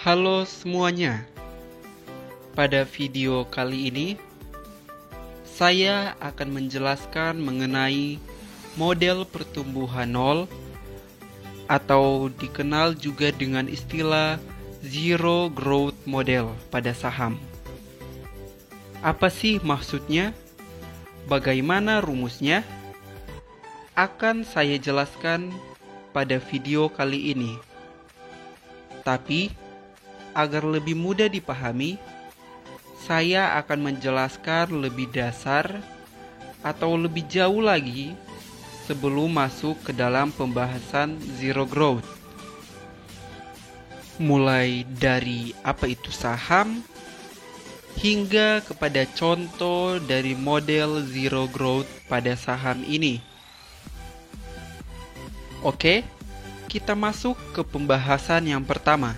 Halo semuanya. Pada video kali ini, saya akan menjelaskan mengenai model pertumbuhan nol atau dikenal juga dengan istilah Zero Growth Model pada saham. Apa sih maksudnya? Bagaimana rumusnya? Akan saya jelaskan pada video kali ini. Tapi, agar lebih mudah dipahami, saya akan menjelaskan lebih dasar atau lebih jauh lagi sebelum masuk ke dalam pembahasan Zero Growth. Mulai dari apa itu saham, hingga kepada contoh dari model Zero Growth pada saham ini. Oke, kita masuk ke pembahasan yang pertama.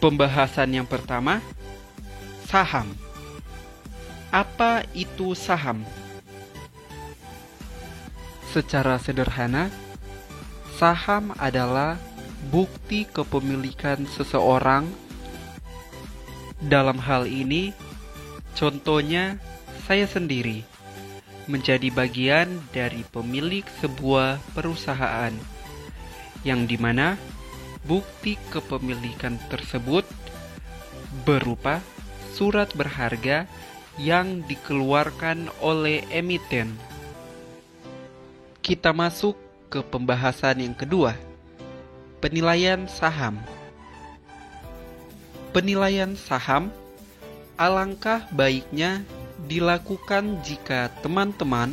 Pembahasan yang pertama, saham. Apa itu saham? Secara sederhana, saham adalah bukti kepemilikan seseorang. Dalam hal ini, contohnya saya sendiri menjadi bagian dari pemilik sebuah perusahaan, yang dimana bukti kepemilikan tersebut berupa surat berharga yang dikeluarkan oleh emiten. Kita masuk ke pembahasan yang kedua, penilaian saham. Penilaian saham alangkah baiknya dilakukan jika teman-teman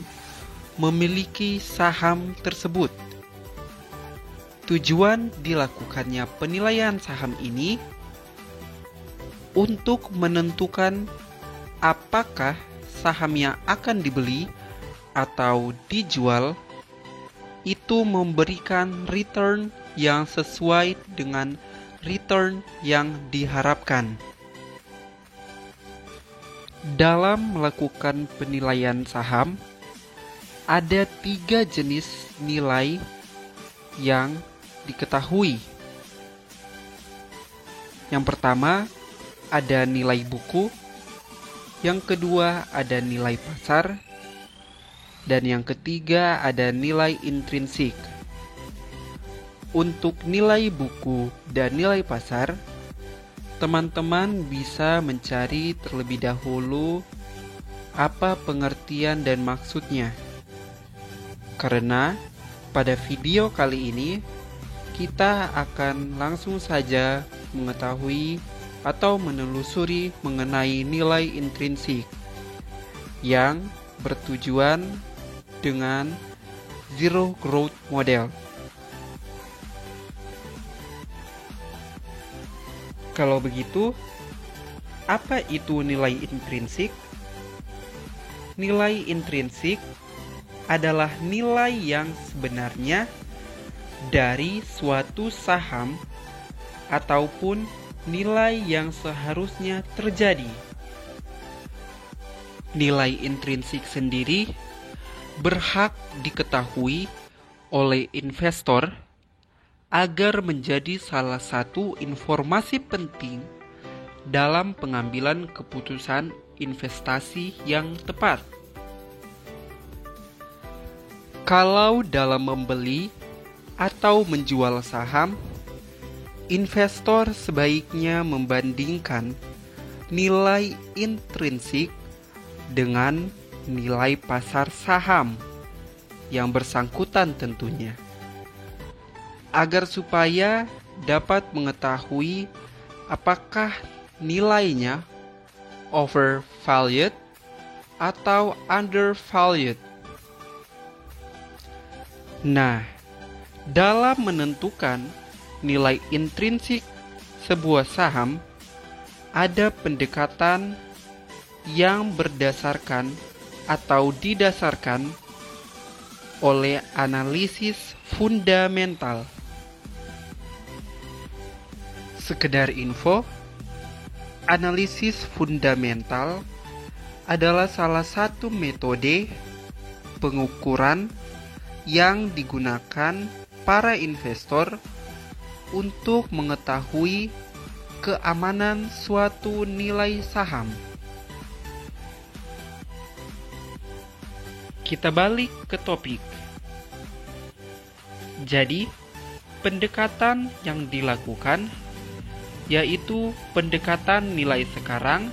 memiliki saham tersebut. Tujuan dilakukannya penilaian saham ini untuk menentukan apakah saham yang akan dibeli atau dijual itu memberikan return yang sesuai dengan return yang diharapkan. Dalam melakukan penilaian saham, ada 3 jenis nilai yang diketahui. Yang pertama, ada nilai buku. Yang kedua, ada nilai pasar. Dan yang ketiga, ada nilai intrinsik. Untuk nilai buku dan nilai pasar, teman-teman bisa mencari terlebih dahulu apa pengertian dan maksudnya. Karena pada video kali ini, kita akan langsung saja mengetahui atau menelusuri mengenai nilai intrinsik yang bertujuan dengan Zero Growth Model. Kalau begitu, apa itu nilai intrinsik? Nilai intrinsik adalah nilai yang sebenarnya dari suatu saham ataupun nilai yang seharusnya terjadi. Nilai intrinsik sendiri berhak diketahui oleh investor agar menjadi salah satu informasi penting dalam pengambilan keputusan investasi yang tepat. Kalau dalam membeli atau menjual saham, investor sebaiknya membandingkan nilai intrinsik dengan nilai pasar saham yang bersangkutan tentunya, agar supaya dapat mengetahui apakah nilainya overvalued atau undervalued. Nah, dalam menentukan nilai intrinsik sebuah saham, ada pendekatan yang berdasarkan atau didasarkan oleh analisis fundamental. Sekedar info, analisis fundamental adalah salah satu metode pengukuran yang digunakan para investor untuk mengetahui keamanan suatu nilai saham. Kita balik ke topik. Jadi, pendekatan yang dilakukan yaitu pendekatan nilai sekarang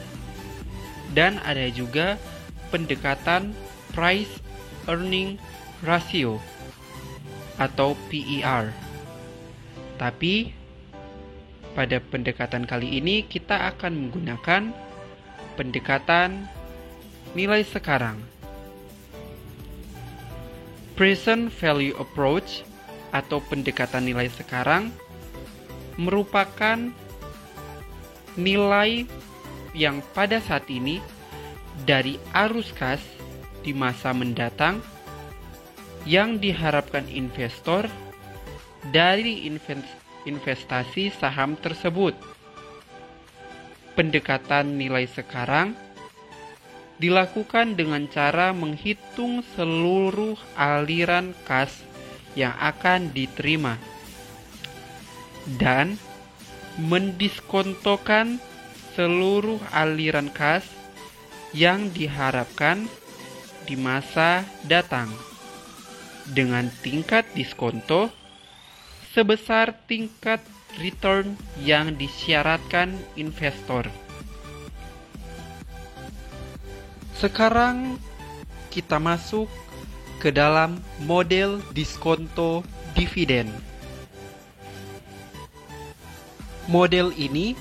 dan ada juga pendekatan price earning ratio atau PER. Tapi pada pendekatan kali ini kita akan menggunakan pendekatan nilai sekarang. Present value approach atau pendekatan nilai sekarang merupakan nilai yang pada saat ini dari arus kas di masa mendatang yang diharapkan investor dari investasi saham tersebut. Pendekatan nilai sekarang dilakukan dengan cara menghitung seluruh aliran kas yang akan diterima dan mendiskontokan seluruh aliran kas yang diharapkan di masa datang dengan tingkat diskonto sebesar tingkat return yang disyaratkan investor. Sekarang kita masuk ke dalam model diskonto dividen. Model ini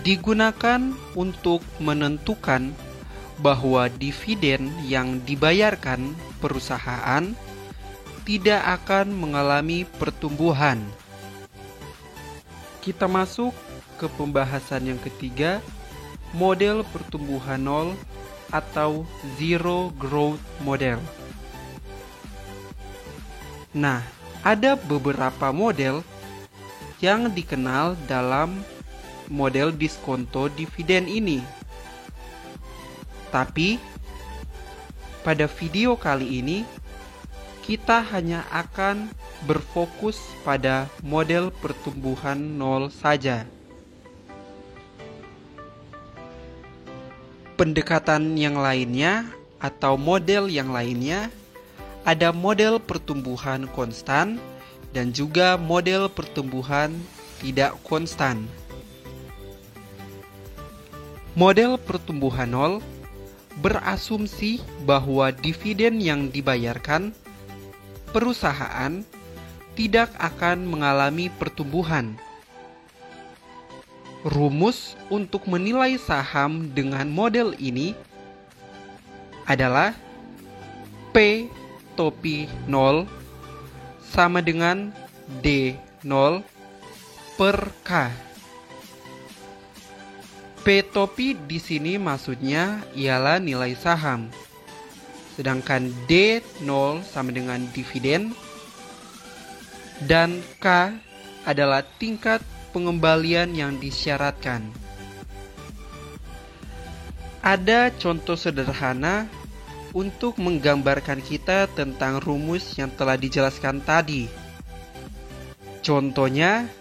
digunakan untuk menentukan bahwa dividen yang dibayarkan perusahaan tidak akan mengalami pertumbuhan. Kita masuk ke pembahasan yang ketiga, model pertumbuhan nol atau zero growth model. Nah, ada beberapa model yang dikenal dalam model diskonto dividen ini. Tapi pada video kali ini kita hanya akan berfokus pada model pertumbuhan nol saja. Pendekatan yang lainnya atau model yang lainnya ada model pertumbuhan konstan dan juga model pertumbuhan tidak konstan. Model pertumbuhan nol berasumsi bahwa dividen yang dibayarkan perusahaan tidak akan mengalami pertumbuhan. Rumus untuk menilai saham dengan model ini adalah P topi 0 sama dengan D0 per K. P topi di sini maksudnya ialah nilai saham. Sedangkan D0 sama dengan dividen dan K adalah tingkat pengembalian yang disyaratkan. Ada contoh sederhana untuk menggambarkan kita tentang rumus yang telah dijelaskan tadi. Contohnya,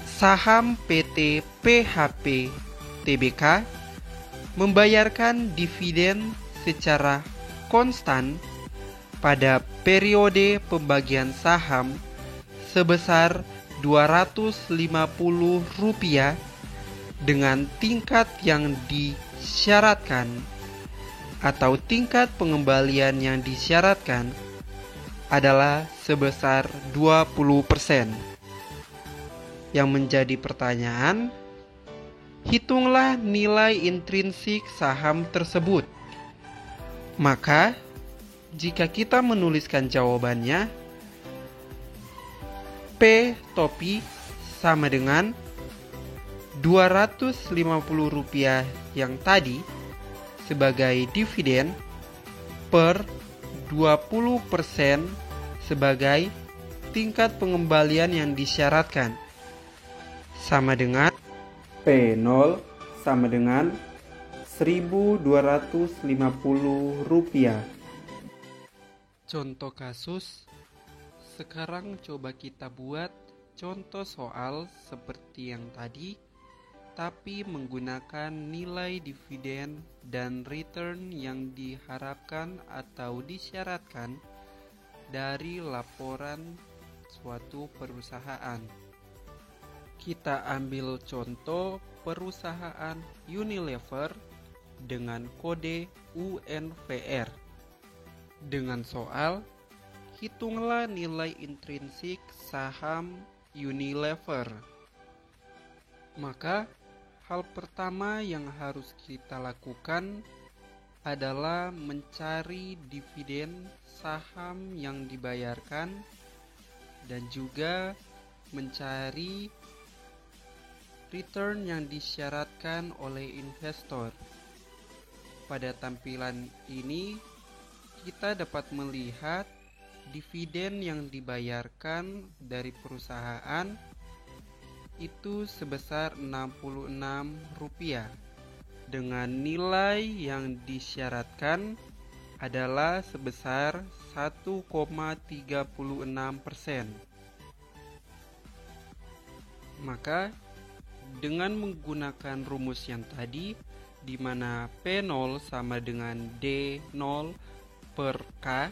saham PT PHP Tbk membayarkan dividen secara konstan pada periode pembagian saham sebesar Rp250 dengan tingkat yang disyaratkan atau tingkat pengembalian yang disyaratkan adalah sebesar 20%. Yang menjadi pertanyaan, hitunglah nilai intrinsik saham tersebut. Maka, jika kita menuliskan jawabannya, P topi sama dengan Rp250 yang tadi sebagai dividen per 20% sebagai tingkat pengembalian yang disyaratkan, sama dengan P0 sama dengan Rp1.250. Contoh kasus, sekarang coba kita buat contoh soal seperti yang tadi, tapi menggunakan nilai dividen dan return yang diharapkan atau disyaratkan dari laporan suatu perusahaan. Kita ambil contoh perusahaan Unilever dengan kode UNVR. Dengan soal, hitunglah nilai intrinsik saham Unilever. Maka, hal pertama yang harus kita lakukan adalah mencari dividen saham yang dibayarkan dan juga mencari return yang disyaratkan oleh investor. Pada tampilan ini, kita dapat melihat dividen yang dibayarkan dari perusahaan itu sebesar Rp66 dengan nilai yang disyaratkan adalah sebesar 1,36%. Maka dengan menggunakan rumus yang tadi, di mana P0 sama dengan D0 per K,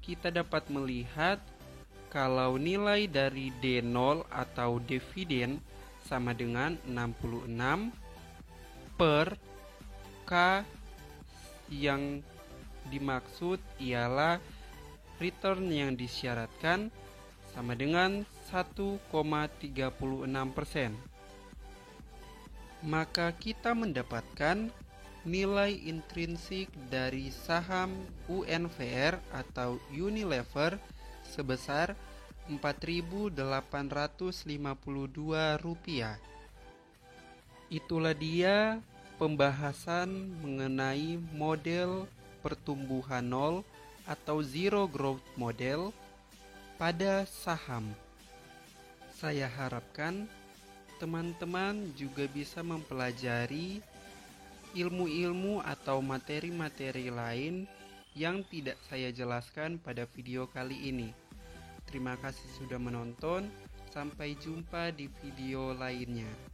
kita dapat melihat kalau nilai dari D0 atau dividen sama dengan 66 per K yang dimaksud ialah return yang disyaratkan sama dengan 1,36%. Maka kita mendapatkan nilai intrinsik dari saham UNVR atau Unilever sebesar Rp4.852. Itulah dia pembahasan mengenai model pertumbuhan nol atau zero growth model pada saham. Saya harapkan teman-teman juga bisa mempelajari ilmu-ilmu atau materi-materi lain yang tidak saya jelaskan pada video kali ini. Terima kasih sudah menonton. Sampai jumpa di video lainnya.